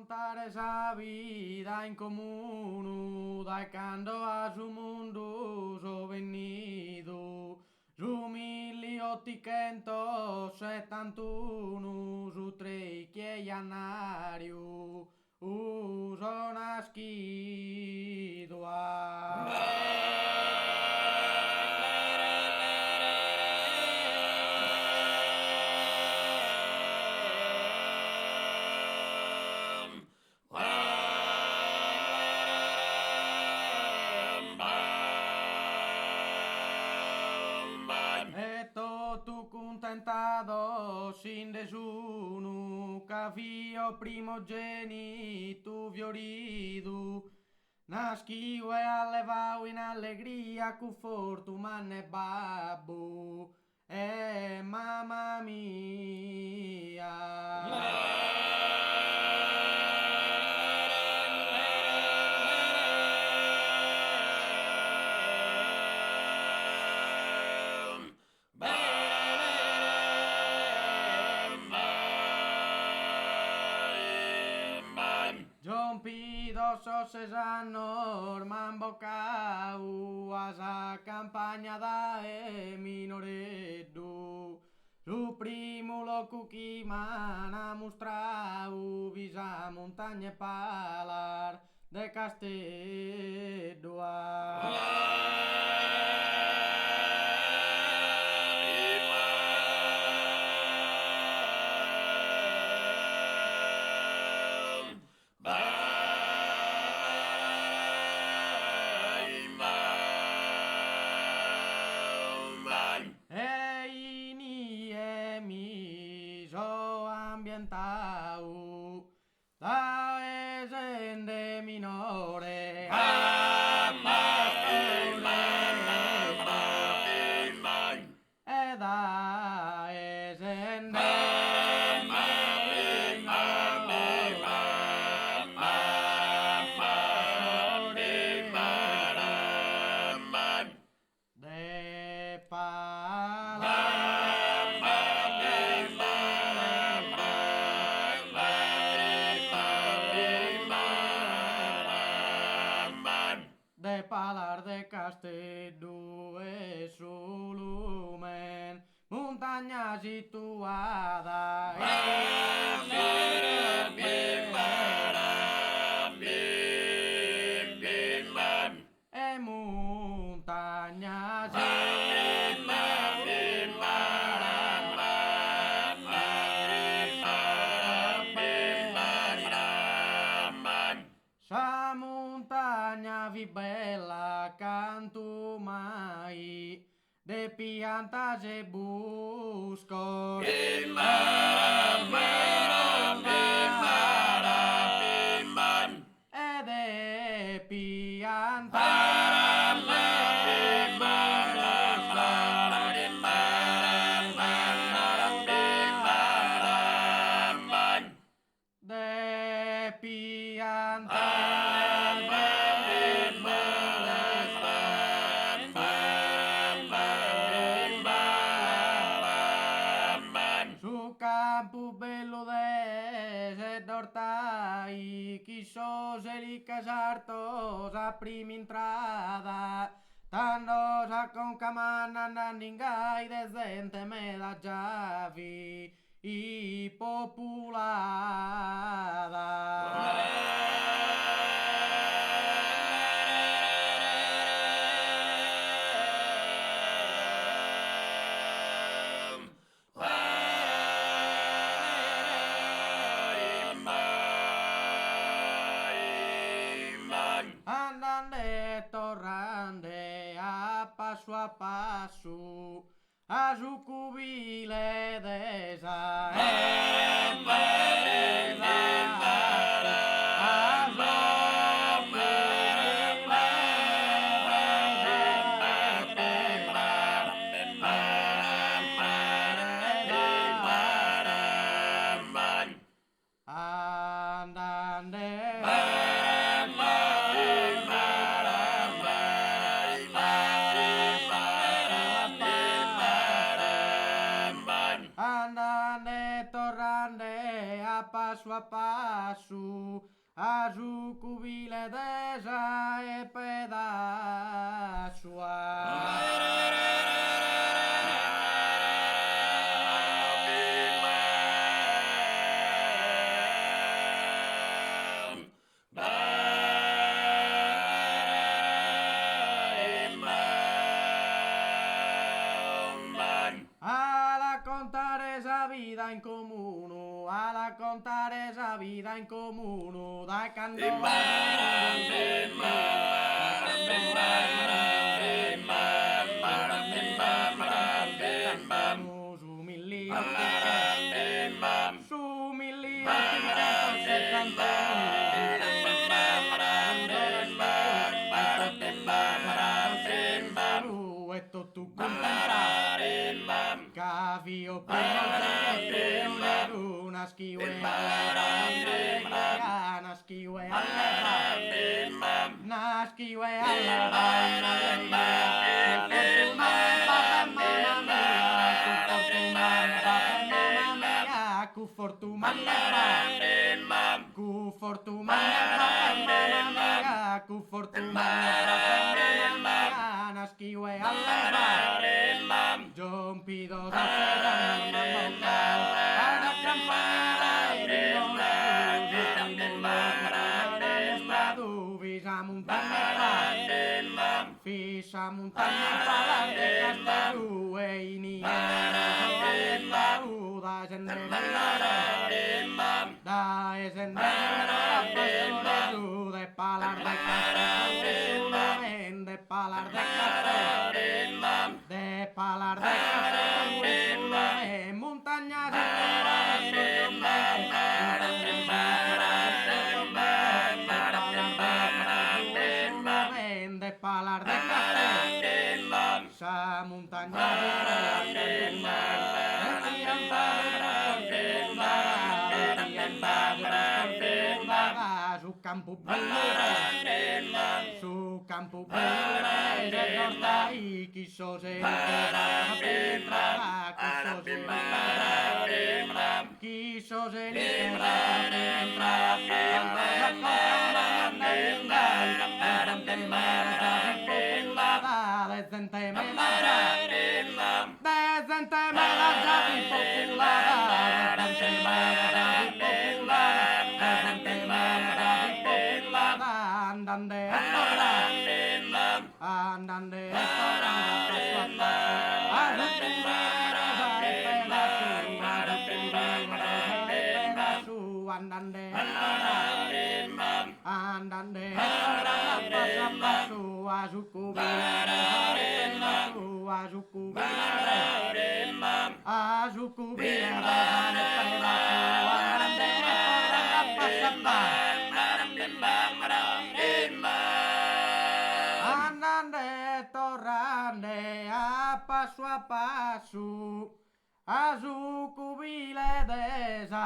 contare esa vida en común, dando a su mundo so venido, su miliotticentosettantuno, su tre chieianario, sono nascido e tu contentato sin nessuno, che fio primogenito fiorido, naschivo e allevavo in allegria, con fortuna e babbo, e mamma mia. John Pido sosesano mambocau a sa campagna da minoreddu. Su primo loco chi mana mostrau visa montagne e palar de Castedua. E ini e mi so ambientau da esende minore. E da esende de palar de Casteddu e su lumen, montagna situada e montagna sa montagna vi bella canto mai de piantas e busco e de su campo bello de d'ortai, chi so se li casartos a prima entrada, tantos a con camana ningai de gente me da giavi i populada. Andande torrande a passo a su cubile desa andande torrande a passo passo a passo, a zucubile desa e pedaço alla contare esa vida in comune, alla contare esa vida in comune, dai quando su 1871 e tu contenta cavio primo una schiue una schiue una schiue cu fortuna cu fortuna cu fortuna una schiue Giompido da Fisa montagna palante castaru e iniera da esendere de palar de castaru de palar de castaru de palar de castaru montaña de palar de castaru sa montaña su campo bello y quiso ser quiso ser andande andande torrande a passo a zucubile desa